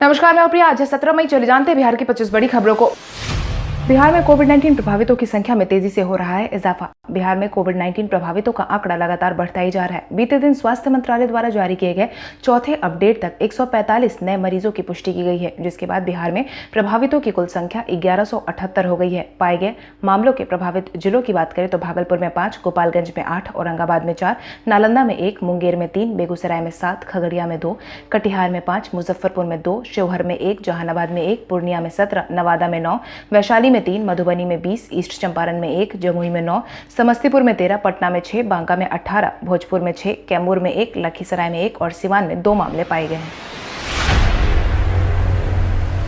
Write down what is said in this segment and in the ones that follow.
नमस्कार, मैं प्रिया। आज है 17 मई। चले जानते हैं बिहार की 25 बड़ी खबरों को। बिहार में कोविड-19 प्रभावितों की संख्या में तेजी से हो रहा है इजाफा। बिहार में कोविड-19 प्रभावितों का आंकड़ा लगातार बढ़ता ही जा रहा है। बीते दिन स्वास्थ्य मंत्रालय द्वारा जारी किए गए चौथे अपडेट तक 145 नए मरीजों की पुष्टि की गई है, जिसके बाद बिहार में प्रभावितों की कुल संख्या 1178 हो गई है। पाए गए मामलों के प्रभावित जिलों की बात करें तो भागलपुर में 5, गोपालगंज में 8, औरंगाबाद में 4, नालंदा में 1, मुंगेर में 3, बेगूसराय में 7, खगड़िया में 2, कटिहार में 5, मुजफ्फरपुर में 2, शिवहर में 1, जहानाबाद में 1, पूर्णिया में 17, नवादा में 9, वैशाली में 3, मधुबनी में 20, ईस्ट चंपारण में 1, जमुई में 9, समस्तीपुर में 13, पटना में 6, बांका में 18, भोजपुर में 6, कैमूर में 1, लखीसराय में 1 और सिवान में 2 मामले पाए गए हैं।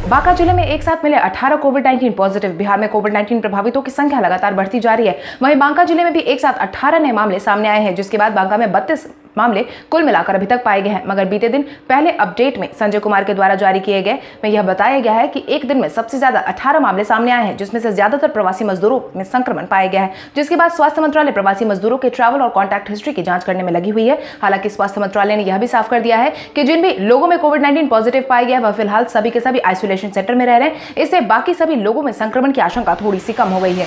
बांका जिले में एक साथ मिले 18 कोविड-19 पॉजिटिव। बिहार में कोविड-19 प्रभावितों की संख्या लगातार बढ़ती जा रही है। वहीं बांका जिले में भी एक साथ 18 नए मामले सामने आए हैं, जिसके बाद बांका में 32 मामले कुल मिलाकर अभी तक पाए गए हैं। मगर बीते दिन पहले अपडेट में संजय कुमार के द्वारा जारी किए गए में यह बताया गया है कि एक दिन में सबसे ज्यादा 18 मामले सामने आए हैं, जिसमें से ज्यादातर प्रवासी मजदूरों में संक्रमण पाया गया है। जिसके बाद स्वास्थ्य मंत्रालय प्रवासी मजदूरों के ट्रैवल और कॉन्टैक्ट हिस्ट्री की जांच करने में लगी हुई है। हालांकि स्वास्थ्य मंत्रालय ने यह भी साफ कर दिया है कि जिन भी लोगों में कोविड-19 पॉजिटिव पाया गया वह फिलहाल सभी के सभी आइसोलेशन सेंटर में रह रहे हैं। इससे बाकी सभी लोगों में संक्रमण की आशंका थोड़ी सी कम हो गई है।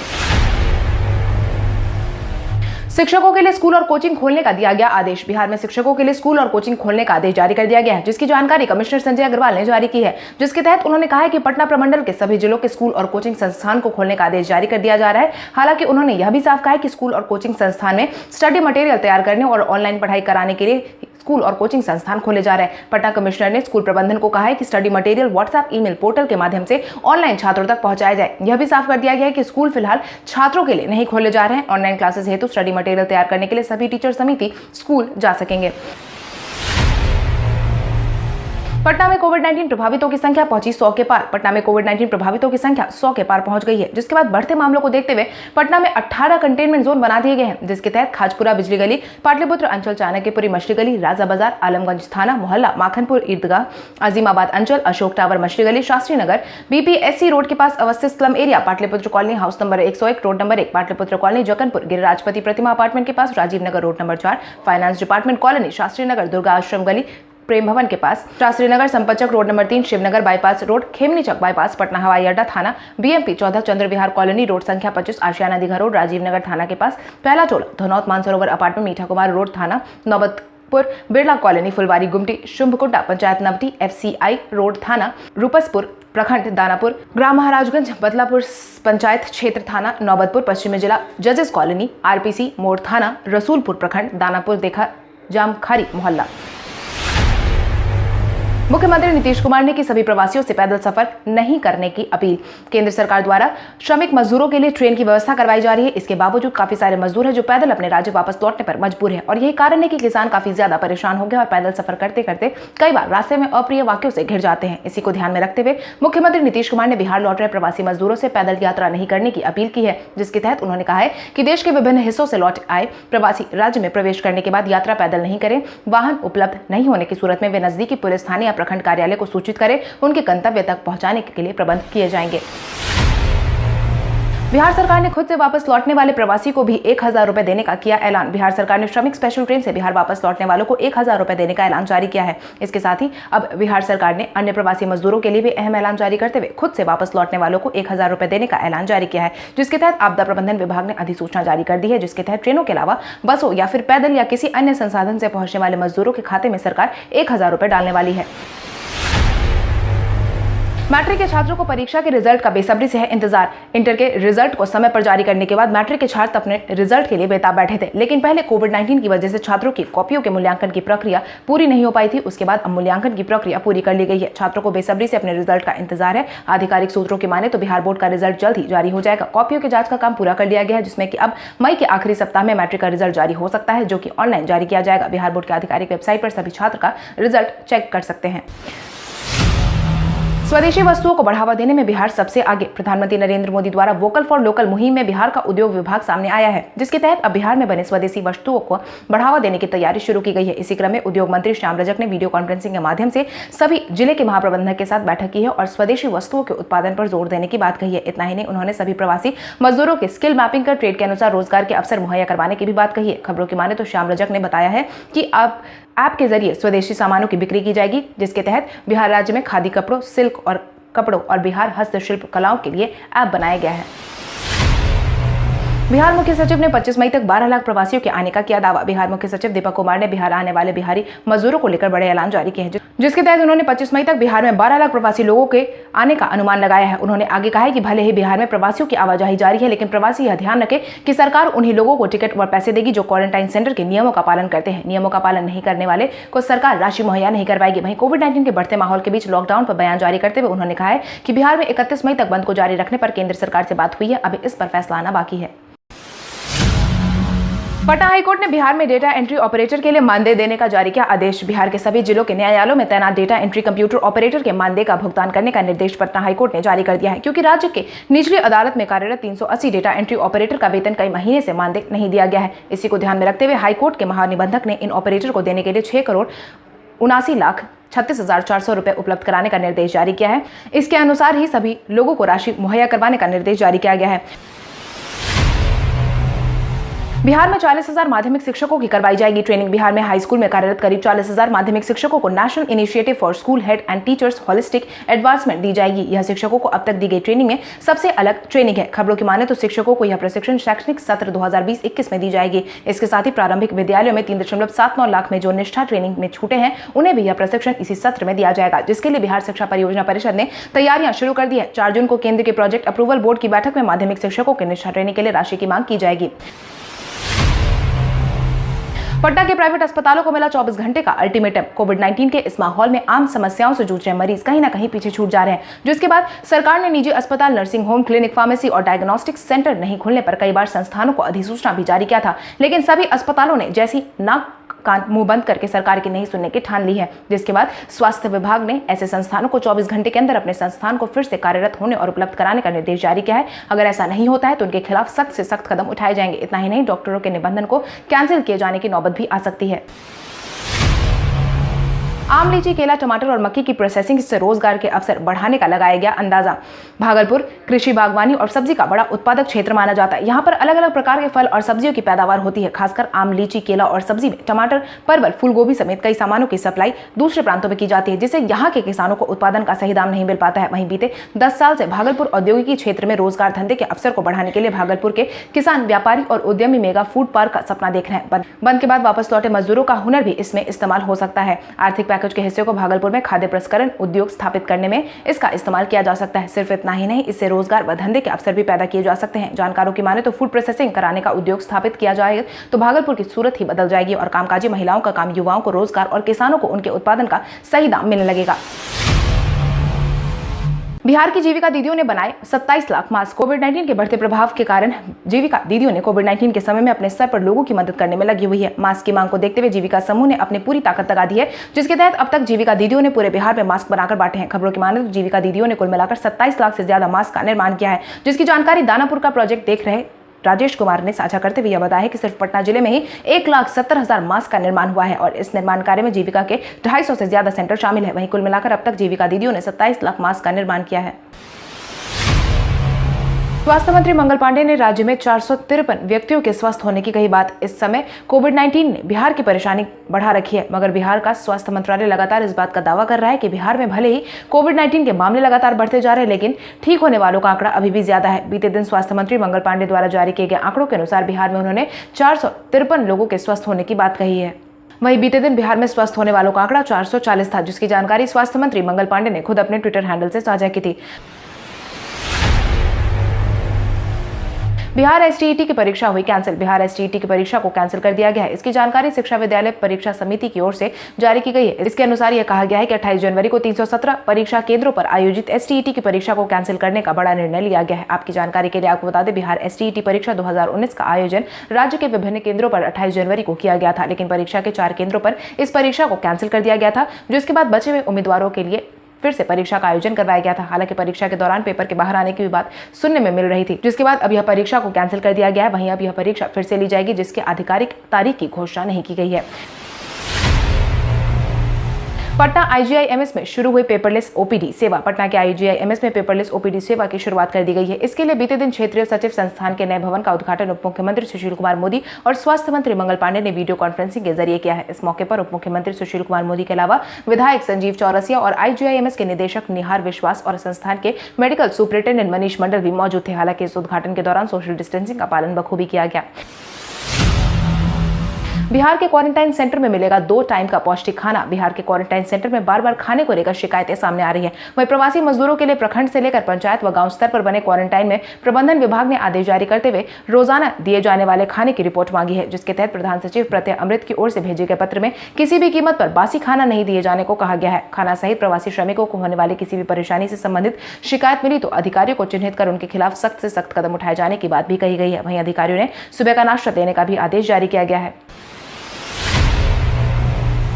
शिक्षकों के लिए स्कूल और कोचिंग खोलने का दिया गया आदेश। बिहार में शिक्षकों के लिए स्कूल और कोचिंग खोलने का आदेश जारी कर दिया गया है, जिसकी जानकारी कमिश्नर संजय अग्रवाल ने जारी की है। जिसके तहत उन्होंने कहा है कि पटना प्रमंडल के सभी जिलों के स्कूल और कोचिंग संस्थान को खोलने का आदेश जारी कर दिया जा रहा है। हालांकि उन्होंने यह भी साफ कहा है कि स्कूल और कोचिंग संस्थान में स्टडी मटेरियल तैयार करने और ऑनलाइन पढ़ाई कराने के लिए स्कूल और कोचिंग संस्थान खोले जा रहे हैं। पटना कमिश्नर ने स्कूल प्रबंधन को कहा है कि study material WhatsApp, email portal के माध्यम से ऑनलाइन छात्रों तक पहुंचाया जाए। यह भी साफ कर दिया गया है कि स्कूल फिलहाल छात्रों के लिए नहीं खोले जा रहे हैं। ऑनलाइन क्लासेस हेतु स्टडी मटेरियल तैयार करने के लिए सभी टीचर समिति स्कूल जा सकेंगे। पटना में कोविड-19 प्रभावितों की संख्या पहुंची 100 के पार। पटना में कोविड-19 प्रभावितों की संख्या 100 के पार पहुंच गई है, जिसके बाद बढ़ते मामलों को देखते हुए पटना में 18 कंटेनमेंट जोन बना दिए गए हैं, जिसके तहत खाजपुरा बिजली गली, पाटलिपुत्र अंचल, चाणक्यपुरी मछली गली, राजा बाजार, आलमगंज थाना मोहल्ला, माखनपुर ईदगाह, अजीमाबाद अंचल, अशोक टावर मछली गली, शास्त्री नगर, बीपीएससी रोड के पास अवस्थित slum area, Pataliputra colony, house number 101, road number 1, Pataliputra colony, Jakanpur, Girirajpati Pratima apartment के पास, Rajiv Nagar road number 4, finance department colony, Shastri Nagar, Durga Ashram गली, प्रेम भवन के पास, Shastri Nagar, Sampatchak road number 3, Shivnagar bypass road, Khemni Chak bypass, Patna हवाई अड्डा थाना, BMP 14, Chandra Vihar colony, road संख्या 25, आशियाना दीघा रोड, राजीव नगर थाना के पास, पहला टोला, धनौत मानसरोवर अपार्टमेंट, मीठा कुमार रोड थाना, नौबतपुर बिरला कॉलोनी, फुलवारी गुमटी, शुंभकुंडा पंचायत नवती, एफसीआई रोड थाना, रूपसपुर प्रखंड, दानापुर, ग्राम महाराजगंज, बदलापुर पंचायत क्षेत्र थाना, नौबतपुर पश्चिमी जिला, जजेस कॉलोनी, आरपीसी मोड़ थाना, रसूलपुर प्रखंड, दानापुर देखा जामखारी मोहल्ला। मुख्यमंत्री नीतीश कुमार ने की सभी प्रवासियों से पैदल सफर नहीं करने की अपील। केंद्र सरकार द्वारा श्रमिक मजदूरों के लिए ट्रेन की व्यवस्था करवाई जा रही है। इसके बावजूद काफी सारे मजदूर हैं जो पैदल अपने राज्य वापस लौटने पर मजबूर हैं और यही कारण है कि किसान काफी ज्यादा परेशान हो गए और पैदल सफर करते करते कई बार रास्ते में अप्रिय वाक्यों से घिर जाते हैं। इसी को ध्यान में रखते हुए मुख्यमंत्री नीतीश कुमार ने बिहार लौट रहे प्रवासी मजदूरों से पैदल यात्रा नहीं करने की अपील की है, जिसके तहत उन्होंने कहा है कि देश के विभिन्न हिस्सों से लौट आए प्रवासी राज्य में प्रवेश करने के बाद यात्रा पैदल नहीं करें। वाहन उपलब्ध नहीं होने की सूरत में वे नजदीकी पुलिस थाने या प्रखंड कार्यालय को सूचित करें। उनके गंतव्य तक पहुंचाने के लिए प्रबंध किए जाएंगे। बिहार सरकार ने खुद से वापस लौटने वाले प्रवासी को भी 1000 रुपए देने का किया ऐलान। बिहार सरकार ने श्रमिक स्पेशल ट्रेन से बिहार वापस लौटने वालों को 1000 रुपए देने का ऐलान जारी किया है। इसके साथ ही अब बिहार सरकार ने अन्य प्रवासी मजदूरों के लिए भी अहम ऐलान जारी करते हुए खुद से वापस लौटने वालों को 1000 रुपए देने का ऐलान जारी किया है, जिसके तहत आपदा प्रबंधन विभाग ने अधिसूचना जारी कर दी है, जिसके तहत ट्रेनों के अलावा बसों या फिर पैदल या किसी अन्य संसाधन से पहुंचने वाले मजदूरों के खाते में सरकार 1000 रुपए डालने वाली है। मैट्रिक के छात्रों को परीक्षा के रिजल्ट का बेसब्री से है इंतजार। इंटर के रिजल्ट को समय पर जारी करने के बाद मैट्रिक के छात्र अपने रिजल्ट के लिए बेताब बैठे थे, लेकिन पहले कोविड-19 की वजह से छात्रों की कॉपियों के मूल्यांकन की प्रक्रिया पूरी नहीं हो पाई थी। उसके बाद अब मूल्यांकन की प्रक्रिया पूरी कर ली गई है। छात्रों को बेसब्री से अपने रिजल्ट का इंतजार है। आधिकारिक सूत्रों की माने तो बिहार बोर्ड का रिजल्ट जल्द ही जारी हो जाएगा। कॉपियों की जांच का काम पूरा कर लिया गया है, जिसमें कि अब मई के आखिरी सप्ताह में मैट्रिक का रिजल्ट जारी हो सकता है, जो कि ऑनलाइन जारी किया जाएगा। बिहार बोर्ड की आधिकारिक वेबसाइट पर सभी छात्र का रिजल्ट चेक कर सकते हैं। स्वदेशी वस्तुओं को बढ़ावा देने में बिहार सबसे आगे। प्रधानमंत्री नरेंद्र मोदी द्वारा वोकल फॉर लोकल मुहिम में बिहार का उद्योग विभाग सामने आया है, जिसके तहत अब बिहार में बने स्वदेशी वस्तुओं को बढ़ावा देने की तैयारी शुरू की गई है। इसी क्रम में उद्योग मंत्री श्याम रजक ने वीडियो कॉन्फ्रेंसिंग के माध्यम से सभी जिले के महाप्रबंधक के साथ बैठक की है और स्वदेशी वस्तुओं के उत्पादन पर जोर देने की बात कही है। इतना ही नहीं, उन्होंने सभी प्रवासी मजदूरों के स्किल मैपिंग कर ट्रेड के अनुसार रोजगार के अवसर मुहैया करवाने की भी बात कही है। खबरों की माने तो श्याम रजक ने बताया है कि अब ऐप के जरिए स्वदेशी सामानों की बिक्री की जाएगी, जिसके तहत बिहार राज्य में खादी कपड़ों, सिल्क और कपड़ों और बिहार हस्तशिल्प कलाओं के लिए ऐप बनाया गया है। बिहार मुख्य सचिव ने 25 मई तक 12 लाख प्रवासियों के आने का किया दावा। बिहार मुख्य सचिव दीपक कुमार ने बिहार आने वाले बिहारी मजदूरों को लेकर बड़े ऐलान जारी किए हैं, जिसके तहत उन्होंने 25 मई तक बिहार में 12 लाख प्रवासी लोगों के आने का अनुमान लगाया है। उन्होंने आगे कहा है कि भले ही बिहार में प्रवासियों की आवाजाही जारी है, लेकिन प्रवासी यह ध्यान रखें कि सरकार उन्हीं लोगों को टिकट और पैसे देगी जो क्वारंटाइन सेंटर के नियमों का पालन करते हैं। नियमों का पालन नहीं करने वाले को सरकार राशि मुहैया नहीं करवाएगी। वहीं कोविड-19 के बढ़ते माहौल के बीच लॉकडाउन पर बयान जारी करते हुए उन्होंने कहा है कि बिहार में 31 मई तक बंद को जारी रखने पर केंद्र सरकार से बात हुई है, अभी इस पर फैसला आना बाकी है। पटना हाईकोर्ट ने बिहार में डेटा एंट्री ऑपरेटर के लिए मानदेय देने का जारी किया आदेश। बिहार के सभी जिलों के न्यायालयों में तैनात डेटा एंट्री कंप्यूटर ऑपरेटर के मानदेय का भुगतान करने का निर्देश पटना हाईकोर्ट ने जारी कर दिया है, क्योंकि राज्य के निचली अदालत में कार्यरत 380 डेटा एंट्री ऑपरेटर का वेतन कई महीने से मानदेय नहीं दिया गया है। इसी को ध्यान में रखते हुए हाईकोर्ट के महानिबंधक ने इन ऑपरेटर को देने के लिए 6,79,36,400 रुपए उपलब्ध कराने का निर्देश जारी किया है। इसके अनुसार ही सभी लोगों को राशि मुहैया करवाने का निर्देश जारी किया गया है। बिहार में 40,000 माध्यमिक शिक्षकों की करवाई जाएगी ट्रेनिंग। बिहार में हाई स्कूल में कार्यरत करीब 40,000 माध्यमिक शिक्षकों को national initiative for school head and teachers holistic advancement दी जाएगी। यह शिक्षकों को अब तक दी गई ट्रेनिंग में सबसे अलग ट्रेनिंग है। खबरों की माने तो शिक्षकों को यह प्रशिक्षण शैक्षणिक सत्र 2020-21 में दी जाएगी। इसके साथ ही प्रारंभिक विद्यालयों में 3.79 लाख में जो निष्ठा ट्रेनिंग में छूटे हैं, उन्हें भी यह प्रशिक्षण इसी सत्र में दिया जाएगा, जिसके लिए बिहार शिक्षा परियोजना परिषद ने तैयारियां शुरू कर दी है। 4 जून को केंद्र के प्रोजेक्ट अप्रूवल बोर्ड की बैठक में माध्यमिक शिक्षकों के निष्ठा ट्रेनिंग के लिए राशि की मांग की जाएगी। पटना के प्राइवेट अस्पतालों को मिला 24 घंटे का अल्टीमेटम। कोविड-19 के इस माहौल में आम समस्याओं से जूझ रहे मरीज कहीं ना कहीं पीछे छूट जा रहे हैं, जिसके बाद सरकार ने निजी अस्पताल, नर्सिंग होम, क्लिनिक, फार्मेसी और डायग्नोस्टिक सेंटर नहीं खुलने पर कई बार संस्थानों को अधिसूचना भी जारी किया था, लेकिन सभी अस्पतालों ने जैसी नाक कान मुंह बंद करके सरकार की नहीं सुनने की ठान ली है, जिसके बाद स्वास्थ्य विभाग ने ऐसे संस्थानों को 24 घंटे के अंदर अपने संस्थान को फिर से कार्यरत होने और उपलब्ध कराने का निर्देश जारी किया है। अगर ऐसा नहीं होता है तो उनके खिलाफ सख्त से सख्त कदम उठाए जाएंगे। इतना ही नहीं, डॉक्टरों के निबंधन को कैंसिल किए जाने की नौबत भी आ सकती है। आम, लीची, केला, टमाटर और मक्की की प्रोसेसिंग से रोजगार के अवसर बढ़ाने का लगाया गया अंदाजा। भागलपुर कृषि, बागवानी और सब्जी का बड़ा उत्पादक क्षेत्र माना जाता है। यहाँ पर अलग अलग प्रकार के फल और सब्जियों की पैदावार होती है। खासकर आम, लीची, केला और सब्जी में टमाटर, परवल, फूलगोभी समेत कई सामानों की सप्लाई दूसरे प्रांतों में की जाती है, जिससे यहाँ के किसानों को उत्पादन का सही दाम नहीं मिल पाता है। वहीं बीते 10 साल से भागलपुर औद्योगिकी क्षेत्र में रोजगार धंधे के अवसर को बढ़ाने के लिए भागलपुर के किसान, व्यापारी और उद्यमी मेगा फूड पार्क का सपना देख रहे हैं। बंद के बाद वापस लौटे मजदूरों का हुनर भी इसमें इस्तेमाल हो सकता है। आर्थिक पैकेज के हिस्से को भागलपुर में खाद्य प्रसंस्करण उद्योग स्थापित करने में इसका इस्तेमाल किया जा सकता है। सिर्फ इतना ही नहीं, इससे रोजगार व धंधे के अवसर भी पैदा किए जा सकते हैं। जानकारों की माने तो फूड प्रोसेसिंग कराने का उद्योग स्थापित किया जाए तो भागलपुर की सूरत ही बदल जाएगी और कामकाजी महिलाओं का काम, युवाओं को रोजगार और किसानों को उनके उत्पादन का सही दाम मिलने लगेगा। बिहार की जीविका दीदियों ने बनाए 27 लाख मास्क। कोविड-19 के बढ़ते प्रभाव के कारण जीविका दीदियों ने कोविड-19 के समय में अपने स्तर पर लोगों की मदद करने में लगी हुई है। मास्क की मांग को देखते हुए जीविका समूह ने अपनी पूरी ताकत लगा दी है, जिसके तहत अब तक जीविका दीदियों ने पूरे बिहार में मास्क बनाकर बांटे हैं। खबरों की माने तो जीविका दीदियों ने कुल मिलाकर 27 लाख से ज्यादा मास्क का निर्माण किया है, जिसकी जानकारी दानापुर का प्रोजेक्ट देख रहे राजेश कुमार ने साझा करते हुए यह बताया कि सिर्फ पटना जिले में ही 1,70,000 मास्क का निर्माण हुआ है और इस निर्माण कार्य में जीविका के 250 से ज्यादा सेंटर शामिल है। वहीं कुल मिलाकर अब तक जीविका दीदियों ने 27 लाख मास्क का निर्माण किया है। स्वास्थ्य मंत्री मंगल पांडे ने राज्य में 453 व्यक्तियों के स्वस्थ होने की कही बात। इस समय कोविड-19 ने बिहार की परेशानी बढ़ा रखी है, मगर बिहार का स्वास्थ्य मंत्रालय लगातार इस बात का दावा कर रहा है कि बिहार में भले ही कोविड-19 के मामले लगातार बढ़ते जा रहे हैं, लेकिन ठीक होने वालों का आंकड़ा अभी भी ज्यादा है। बीते दिन स्वास्थ्य मंत्री मंगल पांडे द्वारा जारी किए गए आंकड़ों के अनुसार बिहार में उन्होंने 453 लोगों के स्वस्थ होने की बात कही है। वहीं बीते दिन बिहार में स्वस्थ होने वालों का आंकड़ा 440 था, जिसकी जानकारी स्वास्थ्य मंत्री मंगल पांडे ने खुद अपने ट्विटर हैंडल से साझा की थी। बिहार एसटीईटी की परीक्षा हुई कैंसिल। बिहार एसटीईटी की परीक्षा को कैंसिल कर दिया गया है। इसकी जानकारी शिक्षा विद्यालय परीक्षा समिति की ओर से जारी की गई है। इसके अनुसार यह कहा गया है कि 28 जनवरी को 317 परीक्षा केंद्रों पर आयोजित एसटीईटी की परीक्षा को कैंसिल करने का बड़ा निर्णय लिया गया है। आपकी जानकारी के लिए आपको बता दें, बिहार एसटीईटी परीक्षा 2019 का आयोजन राज्य के विभिन्न केंद्रों पर 28 जनवरी को किया गया था, लेकिन परीक्षा के 4 केंद्रों पर इस परीक्षा को कैंसिल कर दिया गया था, जिसके बाद बचे हुए उम्मीदवारों के लिए फिर से परीक्षा का आयोजन करवाया गया था। हालांकि परीक्षा के दौरान पेपर के बाहर आने की भी बात सुनने में मिल रही थी, जिसके बाद अब यह परीक्षा को कैंसिल कर दिया गया है। वहीं अब यह परीक्षा फिर से ली जाएगी, जिसके आधिकारिक तारीख की घोषणा नहीं की गई है। पटना आईजीआईएमएस में शुरू हुई पेपरलेस ओपीडी सेवा। पटना के आईजीआईएमएस में पेपरलेस ओपीडी सेवा की शुरुआत कर दी गई है। इसके लिए बीते दिन क्षेत्रीय सचिव संस्थान के नए भवन का उद्घाटन उप मुख्यमंत्री सुशील कुमार मोदी और स्वास्थ्य मंत्री मंगल पांडे ने वीडियो कॉन्फ्रेंसिंग के जरिए किया है। इस मौके पर उप मुख्यमंत्री सुशील कुमार मोदी के अलावा विधायक संजीव चौरसिया और आईजीआईएमएस के निदेशक निहार विश्वास और संस्थान के मेडिकल सुपरिटेंडेंट मनीष मंडल भी मौजूद थे। हालांकि इस उद्घाटन के दौरान सोशल डिस्टेंसिंग का पालन बखूबी किया गया। बिहार के क्वारंटाइन सेंटर में मिलेगा 2 टाइम का पौष्टिक खाना। बिहार के क्वारंटाइन सेंटर में बार-बार खाने को लेकर शिकायतें सामने आ रही है। वहीं प्रवासी मजदूरों के लिए प्रखंड से लेकर पंचायत व गांव स्तर पर बने क्वारंटाइन में प्रबंधन विभाग ने आदेश जारी करते हुए रोजाना दिए जाने वाले खाने की रिपोर्ट मांगी है, जिसके तहत प्रधान सचिव प्रत्यय अमृत की ओर से भेजे गए पत्र में किसी भी कीमत पर बासी खाना नहीं दिए जाने को कहा गया है। खाना सहित प्रवासी श्रमिकों को होने वाली किसी भी परेशानी से संबंधित शिकायत मिली तो अधिकारियों को चिन्हित कर उनके खिलाफ सख्त से सख्त कदम उठाए जाने की बात भी कही गई है। वहीं अधिकारियों ने सुबह का नाश्ता देने का भी आदेश जारी किया गया है।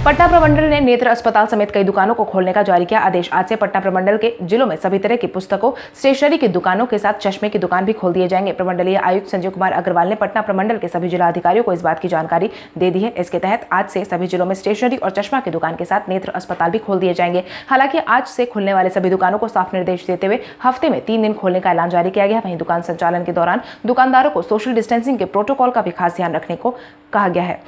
पटना प्रमंडल ने नेत्र अस्पताल समेत कई दुकानों को खोलने का जारी किया आदेश। आज से पटना प्रमंडल के जिलों में सभी तरह की पुस्तकों, स्टेशनरी की दुकानों के साथ चश्मे की दुकान भी खोल दिए जाएंगे। प्रमंडलीय आयुक्त संजय कुमार अग्रवाल ने पटना प्रमंडल के सभी जिला अधिकारियों को इस बात की जानकारी दे दी है। इसके तहत आज से सभी जिलों में स्टेशनरी और चश्मा की दुकान के साथ नेत्र अस्पताल भी खोल दिए जाएंगे। हालांकि आज से खुलने वाले सभी दुकानों को साफ निर्देश देते हुए हफ्ते में 3 दिन खोलने का ऐलान जारी किया गया। वहीं दुकान संचालन के दौरान दुकानदारों को सोशल डिस्टेंसिंग के प्रोटोकॉल का भी खास ध्यान रखने को कहा गया है।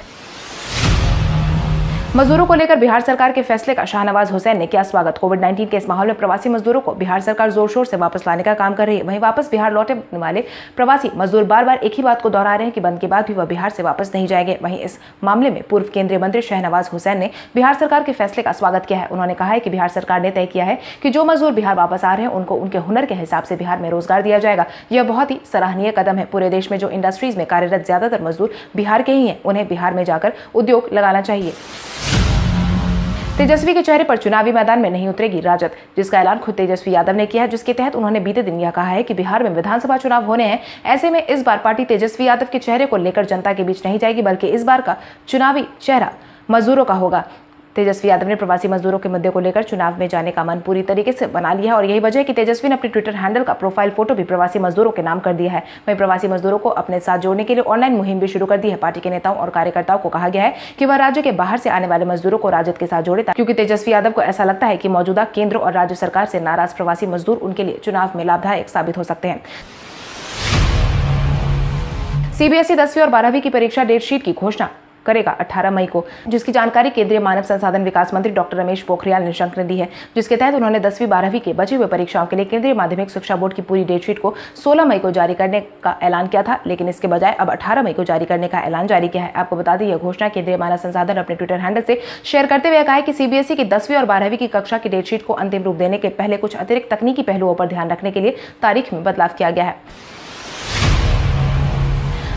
मजदूरों को लेकर बिहार सरकार के फैसले का शाहनवाज हुसैन ने किया स्वागत। कोविड-19 के इस माहौल में प्रवासी मजदूरों को बिहार सरकार जोर शोर से वापस लाने का काम कर रही है। वहीं वापस बिहार लौटने वाले प्रवासी मजदूर बार बार एक ही बात को दोहरा रहे हैं कि बंद के बाद भी वह बिहार से वापस नहीं जाएंगे। वहीं इस मामले में पूर्व केंद्रीय मंत्री शाहनवाज हुसैन ने बिहार सरकार के फैसले का स्वागत किया है। उन्होंने कहा है कि बिहार सरकार ने तय किया है कि जो मजदूर बिहार वापस आ रहे हैं उनको उनके हुनर के हिसाब से बिहार में रोजगार दिया जाएगा। यह बहुत ही सराहनीय कदम है। पूरे देश में जो इंडस्ट्रीज में कार्यरत ज्यादातर मजदूर बिहार के ही हैं, उन्हें बिहार में जाकर उद्योग लगाना चाहिए। तेजस्वी के चेहरे पर चुनावी मैदान में नहीं उतरेगी राजद, जिसका ऐलान खुद तेजस्वी यादव ने किया है, जिसके तहत उन्होंने बीते दिन यह कहा है कि बिहार में विधानसभा चुनाव होने हैं। ऐसे में इस बार पार्टी तेजस्वी यादव के चेहरे को लेकर जनता के बीच नहीं जाएगी, बल्कि इस बार का चुनावी चेहरा मजदूरों का होगा। तेजस्वी यादव ने प्रवासी मजदूरों के मुद्दे को लेकर चुनाव में जाने का मन पूरी तरीके से बना लिया है और यही वजह है कि तेजस्वी ने अपने ट्विटर हैंडल का प्रोफाइल फोटो भी प्रवासी मजदूरों के नाम कर दिया है। वहीं प्रवासी मजदूरों को अपने साथ जोड़ने के लिए ऑनलाइन मुहिम भी शुरू कर दी है। पार्टी के नेताओं और कार्यकर्ताओं को कहा गया है कि वह राज्य के बाहर से आने वाले मजदूरों को राजद के साथ जोड़े, क्योंकि तेजस्वी यादव को ऐसा लगता है कि मौजूदा केंद्र और राज्य सरकार से नाराज प्रवासी मजदूर उनके लिए चुनाव में लाभदायक साबित हो सकते हैं। सीबीएसई 10वीं और 12वीं की परीक्षा डेट शीट की घोषणा करेगा 18 मई को, जिसकी जानकारी केंद्रीय मानव संसाधन विकास मंत्री डॉक्टर रमेश पोखरियाल निशंक ने दी है, जिसके तहत उन्होंने 10वीं 12वीं के बचे हुए परीक्षाओं के लिए केंद्रीय माध्यमिक शिक्षा बोर्ड की पूरी डेट शीट को 16 मई को जारी करने का ऐलान किया था, लेकिन इसके बजाय अब 18 मई को जारी करने का ऐलान जारी किया है। आपको बता दें, यह घोषणा केंद्रीय मानव संसाधन अपने ट्विटर हैंडल से शेयर करते हुए कहा है कि सीबीएसई की 10वीं और 12वीं की कक्षा की डेट शीट को अंतिम रूप देने के पहले कुछ अतिरिक्त तकनीकी पहलुओं पर ध्यान रखने के लिए तारीख में बदलाव किया गया है।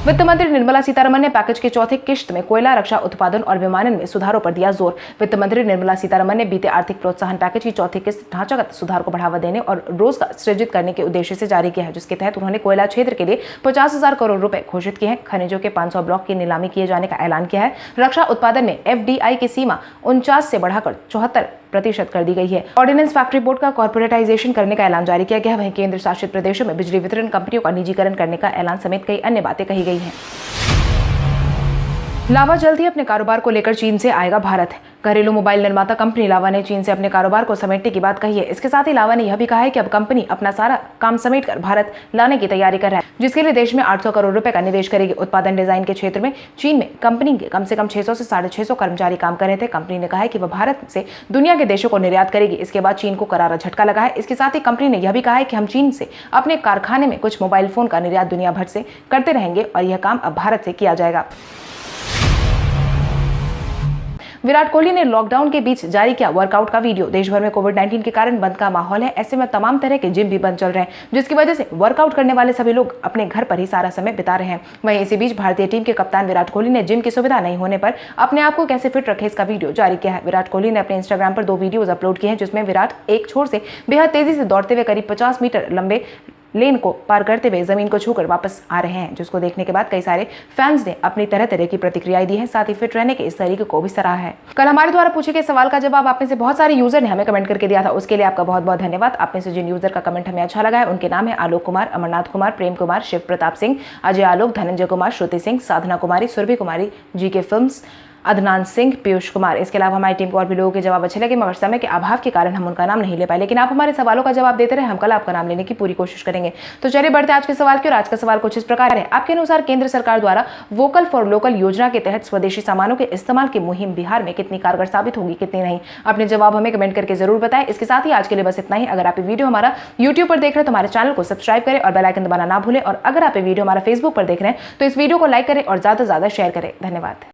वित्त मंत्री निर्मला सीतारमण ने पैकेज की चौथी किश्त में कोयला, रक्षा उत्पादन और विमानन में सुधारों पर दिया जोर। वित्त मंत्री निर्मला सीतारमण ने बीते आर्थिक प्रोत्साहन पैकेज की चौथी किश्त ढांचागत सुधार को बढ़ावा देने और रोजगार सृजित करने के उद्देश्य से जारी किया है, जिसके तहत उन्होंने कोयला क्षेत्र के लिए 50,000 करोड़ रुपए घोषित किए हैं। खनिजों के 500 ब्लॉक की नीलामी किए जाने का ऐलान किया है। रक्षा उत्पादन में एफडीआई की सीमा 49 से बढ़ाकर 74% कर दी गई है। ऑर्डिनेंस फैक्ट्री बोर्ड का कॉर्पोरेटाइजेशन करने का ऐलान जारी किया गया है। वहीं केंद्र शासित प्रदेशों में बिजली वितरण कंपनियों का निजीकरण करने का ऐलान समेत कई अन्य बातें कही गई हैं। लावा जल्द ही अपने कारोबार को लेकर चीन से आएगा भारत। घरेलू मोबाइल निर्माता कंपनी लावा ने चीन से अपने कारोबार को समेटने की बात कही है। इसके साथ ही लावा ने यह भी कहा है कि अब कंपनी अपना सारा काम समेटकर भारत लाने की तैयारी कर रहा है, जिसके लिए देश में 800 करोड़ रुपए का निवेश करेगी। उत्पादन डिजाइन के क्षेत्र में चीन में कंपनी के कम से कम 600 से 650 कर्मचारी काम कर रहे थे। कंपनी ने कहा है कि वह भारत से दुनिया के देशों को निर्यात करेगी। इसके बाद चीन को करारा झटका लगा है। इसके साथ ही कंपनी ने यह भी कहा है कि हम चीन से अपने कारखाने में कुछ मोबाइल फोन का निर्यात दुनिया भर से करते रहेंगे और यह काम अब भारत से किया जाएगा। विराट कोहली ने लॉकडाउन के बीच जारी किया वर्कआउट का वीडियो। देश भर में कोविड-19 के कारण बंद का माहौल है। ऐसे में तमाम तरह के जिम भी बंद चल रहे हैं, जिसकी वजह से वर्कआउट करने वाले सभी लोग अपने घर पर ही सारा समय बिता रहे हैं। वहीं इसी बीच भारतीय टीम के कप्तान विराट कोहली ने जिम की सुविधा नहीं होने पर अपने आप को कैसे फिट रखे, इसका वीडियो जारी किया है। विराट कोहली ने अपने इंस्टाग्राम पर 2 वीडियोज अपलोड किए हैं, जिसमें विराट एक छोर से बेहद तेजी से दौड़ते हुए करीब 50 मीटर लंबे लेन को पार करते हुए जमीन को छूकर वापस आ रहे हैं, जिसको देखने के बाद कई सारे फैंस ने अपनी तरह तरह की प्रतिक्रियाएं दी है। साथ ही फिट रहने के इस तरीके को भी सराहा है। कल हमारे द्वारा पूछे गए सवाल का जवाब आप में से बहुत सारे यूजर ने हमें कमेंट करके दिया था, उसके लिए आपका बहुत बहुत धन्यवाद। आप में से जिन यूजर का कमेंट हमें अच्छा लगा है उनके नाम है आलोक कुमार, अमरनाथ कुमार, प्रेम कुमार, शिव प्रताप सिंह, अजय आलोक, धनंजय कुमार, श्रुति सिंह, साधना कुमारी, सुरभि कुमारी, GK फिल्म्स, अदनान सिंह, पीयूष कुमार। इसके अलावा हमारी टीम को और भी लोगों के जवाब अच्छे लगे, मगर समय के अभाव के कारण हम उनका नाम नहीं ले पाए। लेकिन आप हमारे सवालों का जवाब देते रहे, हम कल आपका नाम लेने की पूरी कोशिश करेंगे। तो चलिए बढ़ते आज के सवाल की ओर। आज का सवाल कुछ इस प्रकार है। आपके अनुसार केंद्र सरकार द्वारा वोकल फॉर लोकल योजना के तहत स्वदेशी सामानों के इस्तेमाल की मुहिम बिहार में कितनी कारगर साबित होगी, कितनी नहीं? अपने जवाब हमें कमेंट करके जरूर बताएं। इसके साथ ही आज के लिए बस इतना ही। अगर आप ये वीडियो हमारा यूट्यूब पर देख रहे हैं तो हमारे चैनल को सब्सक्राइब करें और बेल आइकन दबाना ना भूलें। और अगर आप ये वीडियो हमारा फेसबुक पर देख रहे हैं तो इस वीडियो को लाइक करें और ज्यादा से ज्यादा शेयर करें। धन्यवाद।